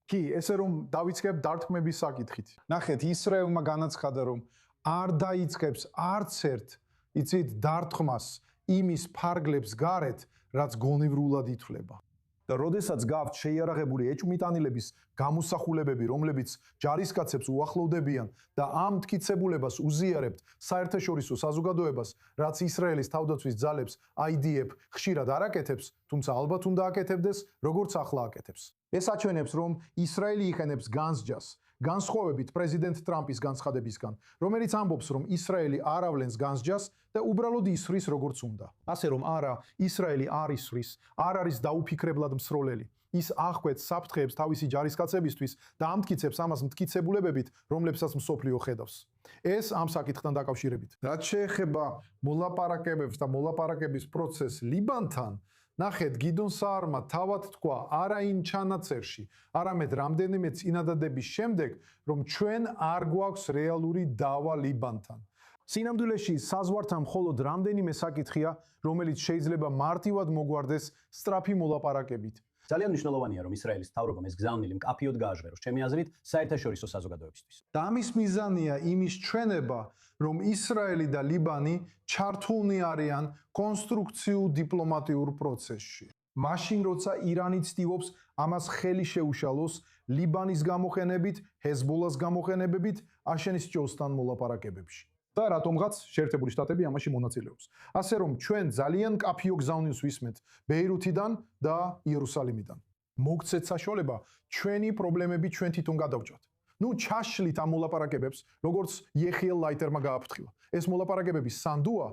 კი, ესე რომ დავიწყებ დარტყმების საკითხით. ნახეთ, ისრაელმა განაცხადა, რომ არ დაიწყებს არც ერთ, იცით, დარტყმას იმის ფარგლებს გარეთ, რაც გონივრულად ითვლება. და როდესაც გაქვთ შეიარაღებული ეჭვმიტანილების გამოსახულებები, რომლებიც ჯარისკაცებს უახლოვდებიან და ამ მტკიცებულებას უზიარებთ საერთაშორისო საზოგადოებას, რაც ისრაელის თავდაცვის ძალებს IDF ხშირად არ აკეთებს, თუმცა ალბათ უნდა აკეთებდეს, როგორც ახლა აკეთებს. ეს აჩვენებს, რომ ისრაელი იყენებს განსჯას, განსხვავებით პრეზიდენტ ტრამპის განცხადებისგან, რომელიც ამბობს, რომ ისრაელი არ ავლენს განსჯას და უბრალოდ ისვრის როგორც უნდა. ასე რომ არა, ისრაელი არ ისვრის, არ არის დაუფიქრებლად მსროლელი. ის აღკვეთს საფრთხეებს თავისი ჯარისკაცებისთვის და ამტკიცებს ამას მტკიცებულებებით, რომლებსაც მსოფლიო ხედავს. ეს ამ საკითხთან დაკავშირებით. რაც შეეხება მოლაპარაკებებს და მოლაპარაკების პროცესს ლიბანთან, ნახეთ, გიდონ საარმა თავად თქვა არა იმ ჩანაწერში, არამედ რამდენიმე წინადადების შემდეგ, რომ ჩვენ არ გვაქვს რეალური დავა ლიბანთან. სინამდვილეში საზღვართან მხოლოდ რამდენიმე საკითხია, რომელიც შეიძლება მარტივად მოგვარდეს სწრაფი მოლაპარაკებით. ძალიან მნიშვნელოვანია, რომ ისრაელის მთავრობამ ეს გზავნილი მკაფიოდ გააჟღეროს, ჩემი აზრით, საერთაშორისო საზოგადოებისთვის. და ამის მიზანია იმის ჩვენება, რომ ისრაელი და ლიბანი ჩართულნი არიან კონსტრუქციულ დიპლომატიურ პროცესში. მაშინ, როცა ირანი ცდილობს ამას ხელი შეუშალოს ლიბანის გამოყენებით, ჰეზბოლას გამოყენებით, აშენის ჯოსთან მოლაპარაკებებში. და რატომღაც შეერთებული შტატები ამაში მონაწილეობს. ასე რომ ჩვენ ძალიან მკაფიო გზავნილს ვისმენთ ბეირუთიდან და იერუსალიმიდან. მოგცეთ საშუალება ჩვენი პრობლემები ჩვენ თვითონ გადავჭრათ. ჩაშლით ამ მოლაპარაკებებს, როგორც იეხიელ ლაიტერმა გააფრთხილა. ეს მოლაპარაკებები სანდუა,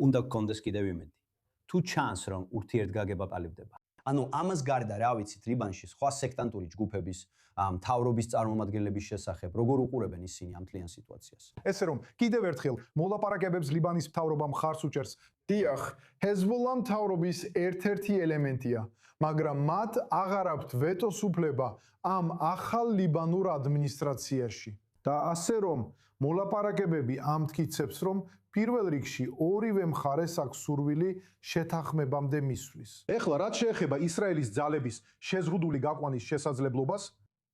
უნდა გქონდეს კიდევ იმედი. თუ ჩანს, რომ ურთიერთგაგება პალივდება. ამას გარდა რა ვიცით, ლიბანში სხვა სექტანტური ჯგუფების მთავრობის წარმომადგენლების შესახებ როგორ უყურებენ ისინი ამ თლიან სიტუაციას. ესე რომ კიდევ ერთხელ მოლაპარაკებებს ლიბანის მთავრობა მხარს უჭერს. დიახ, ჰეზბოლა მთავრობის ერთ-ერთი ელემენტია, მაგრამ მათ აღარ აქვთ ვეტოს უფლება ამ ახალ ლიბანურ ადმინისტრაციაში. და ასე რომ მოლაპარაკებები ამტკიცებს, რომ პირველ რიგში ორივე მხარეს აქვს სურვილი შეთანხმებამდე მისვლის. ეხლა რაც შეეხება ისრაელის ძალების შეზღუდული გაყვანის შესაძლებლობას,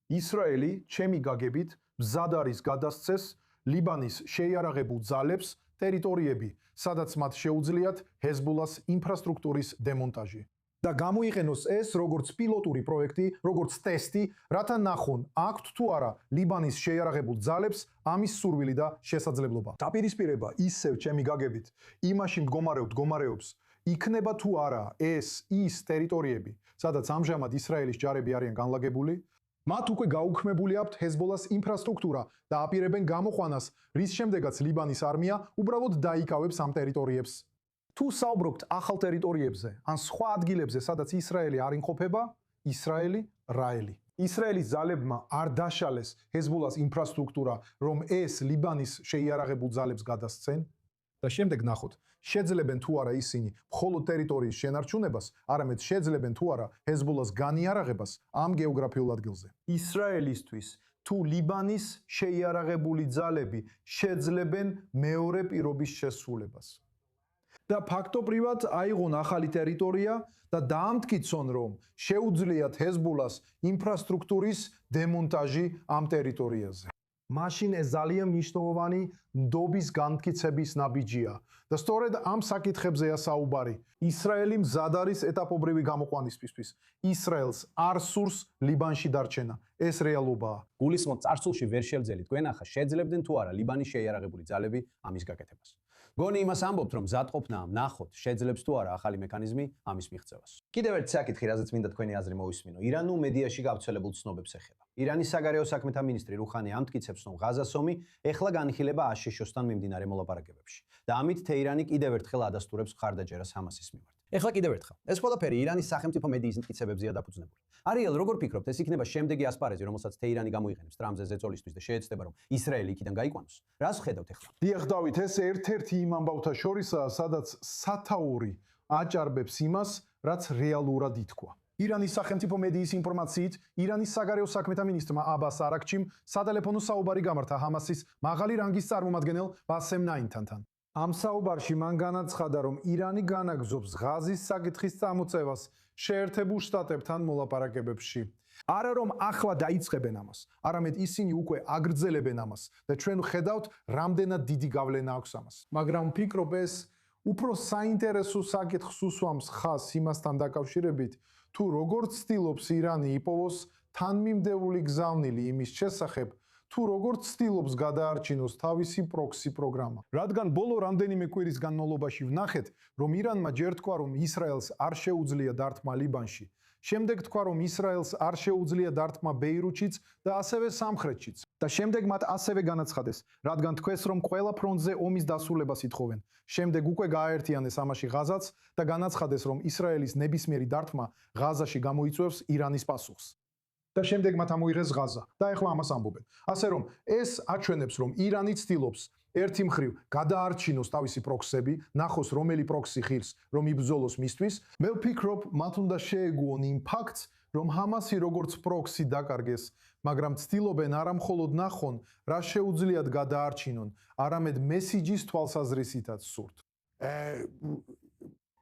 ისრაელი, ჩემი გაგებით, მზად არის გადასცეს ლიბანის შეიარაღებულ ძალებს ტერიტორიები, სადაც მათ შეუძლიათ ჰეზბოლას ინფრასტრუქტურის დემონტაჟი. და გამოიყენოს ეს როგორც პილოტური პროექტი, როგორც ტესტი, რათა ნახონ, აქვთ თუ არა ლიბანის შეიარაღებულ ძალებს ამის სურვილი და შესაძლებლობა. დაპირისპირება ისევ ჩემი გაგებით, იმაში მდგომარეობს, იქნება თუ არა ეს ის ტერიტორიები, სადაც ამჟამად ისრაელის ჯარები არიან განლაგებული, მათ უკვე გაუქმებული აქვთ ჰეზბოლას ინფრასტრუქტურა და აპირებენ გამოყვანას, რის შემდეგაც ლიბანის არმია უბრალოდ დაიკავებს ამ ტერიტორიებს. თუ საუბრობთ ახალ ტერიტორიებზე, ან სხვა ადგილებზე, სადაც ისრაელი არ იმყოფება, ისრაელი რაელი. ისრაელის ძალებმა არ დაშალეს ჰეზბოლას ინფრასტრუქტურა, რომ ეს ლიბანის შეიარაღებულ ძალებს გადასცენ და შემდეგ ნახოთ, შეძლებენ თუ არა ისინი მხოლოდ ტერიტორიის შენარჩუნებას, არამედ შეძლებენ თუ არა ჰეზბოლას განიარაღებას ამ გეოგრაფიულ ადგილზე. ისრაელისთვის თუ ლიბანის შეიარაღებული ძალები შეძლებენ მეორე პირობის შესრულებას. და ფაქტობრივად აიღონ ახალი ტერიტორია და დაამტკიცონ, რომ შეუძლიათ ჰეზბოლას ინფრასტრუქტურის დემონტაჟი ამ ტერიტორიაზე. მაშინ ეს ძალიან მნიშვნელოვანი ნდობის განმტკიცების ნაბიჯია და სწორედ ამ საკითხებზეა საუბარი. ისრაელი მზად არის ეტაპობრივი გამოყვანისათვის. ისრაელს არ სურს ლიბანში დარჩენა. ეს რეალობაა. გულისხმობ წარსულში ვერ შევძელით, გვენახა შეძლებდნენ თუ არა ლიბანის შეიარაღებული ძალები ამის გაკეთებას. გონი იმას ამბობთ, რომ მზადყოფნა ნახოთ, შეძლებს თუ არა ახალი მექანიზმი ამის მიღწევას. კიდევ ერთი საკითხი, რაზეც მინდა თქვენი აზრი მოვისმინო. ირანულ მედიაში გავრცელებულ ცნობებს ეხება. ირანის საგარეო საქმეთა მინისტრი რუხანი ამტკიცებს, რომ ღაზას ომი ეხლა განიხილება აშშ-თან მიმდინარე მოლაპარაკებებში. და ამით თეირანი კიდევ ერთხელ ადასტურებს მხარდაჭერას ჰამასის მიმართ. ეხლა კიდევ ერთხელ. ეს ყველაფერი ირანის სახელმწიფო მედიის მტკიცებებზეა დაფუძნებული. არიელ, როგორ ფიქრობთ, ეს იქნება შემდეგი ასპარეზი, რომელსაც თეირანი გამოიყენებს ტრამპზე ზეწოლისთვის და შეეცდება, რომ ისრაელი იქიდან გაიყვანოს? რას ხედავთ ეხლა? დიახ, დავით, ეს ერთ-ერთი იმ ამბავთა შორისაა, სადაც სათაური აჭარბებს იმას, რაც რეალურად ითქვა. ირანის სახელმწიფო მედიის ინფორმაციით, ირანის საგარეო საქმეთა მინისტრმა აბას არაქჩიმ სატელეფონო საუბარი გამართა ჰამასის მაღალი რანგის წარმომადგენელ ბასემ ნაინთანთან. ამ საუბარში მან განაცხადა, რომ ირანი განაგრძობს ღაზის საკითხის წამოწევას შეერთებულ შტატებთან მოლაპარაკებებში. არა რომ ახლა დაიწყებენ ამას, არამედ ისინი უკვე აგრძელებენ ამას და ჩვენ ხედავთ, რამდენად დიდი გავლენა აქვს ამას. მაგრამ ვფიქრობ ეს უფრო საინტერესო საკითხს უსვამს ხაზს იმასთან დაკავშირებით, თუ როგორც ცდილობს ირანი იპოვოს თანმიმდევრული გზავნილი იმის შესახებ, თუ როგორც ცდილობს გადაარჩინოს თავისი პროქსი პროგრამა. რადგან ბოლო რამდენიმე კვირის განმავლობაში ვნახეთ, რომ ირანმა ჯერ თქვა, რომ ისრაელს არ შეუძლია დართმა ლიბანში, შემდეგ თქვა, რომ ისრაელს არ შეუძლია დართმა ბეირუთშიც და ასევე სამხრეთშიც. და შემდეგ მათ ასევე განაცხადეს, რადგან თქვეს, რომ ყველა ფრონტზე ომის დასრულებას ითხოვენ. შემდეგ უკვე გააერთიანეს ამაში ღაზაც და განაცხადეს, რომ ისრაელის ნებისმიერი დართმა ღაზაში გამოიწვევს ირანის პასუხს. და შემდეგ მათ ამოიღეს ღაზა და ეხლა ამას ამბობენ. ასე რომ ეს აჩვენებს, რომ ირანი ცდილობს ერთი მხრივ გადაარჩინოს თავისი პროქსები, ნახოს რომელი პროქსი ხილს, რომ იბრძოლოს მისთვის. მე ვფიქრობ, მათ უნდა შეეგუონ იმ ფაქტს, რომ ჰამასი როგორც პროქსი დაკარგეს, მაგრამ ცდილობენ არა მხოლოდ ნახონ, რა შეუძლიათ გადაარჩინონ, არამედ მესიჯის თვალსაზრისითაც სურთ.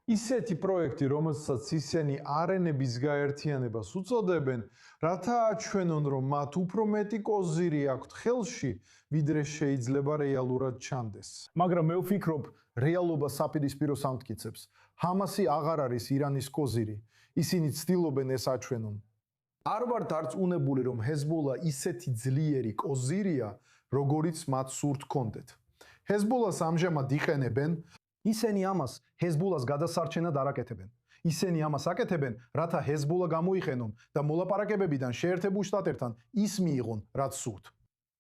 ისეთი პროექტი, რომელსაც ისინი არენების გაერთიანებას უწოდებენ, რათა აჩვენონ, რომ მათ უფრო მეტი კოზირი აქვთ ხელში, ვიდრე შეიძლება რეალურად ჩანდეს. მაგრამ მე ვფიქრობ, რეალობა საპირისპიროს ამტკიცებს. ჰამასი აღარ არის ირანის კოზირი. ისინი ცდილობენ ეს აჩვენონ. არ ვართ არც უნებული, რომ ჰეზბოლა ისეთი ძლიერი კოზირია, როგორიც მათ სურთ კონდეთ. ჰეზბოლას ამჟამად იყენებენ, ისინი ამას ჰეზბოლას გადასარჩენად არ აკეთებენ. ისინი ამას აკეთებენ, რათა ჰეზბოლა გამოიყენონ და მოლაპარაკებებიდან შეერთებულ შტატებთან ის მიიღონ, რაც სურთ.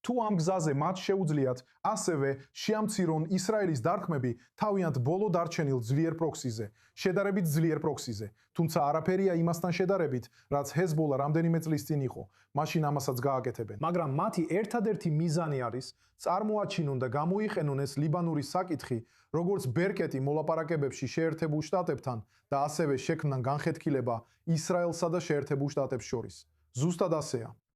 თუ ამ გზაზე მათ შეუძლიათ ასევე შეამცირონ ისრაელის დარტყმები თავიანთ ბოლო დარჩენილ ძლიერ პროქსიზე, შედარებით ძლიერ პროქსიზე, თუმცა არაფერია იმასთან შედარებით, რაც ჰეზბოლა რამდენიმე წლის წინ იყო, მაშინ ამასაც გააკეთებენ. მაგრამ მათი ერთადერთი მიზანი არის წარმოაჩინონ და გამოიყენონ ეს ლიბანური საკითხი, როგორც ბერკეტი მოლაპარაკებებში შეერთებულ შტატებთან და ასევე შექმნან განხეთქილება ისრაელსა და შეერთებულ შტატებს შორის. ზუსტად ასეა.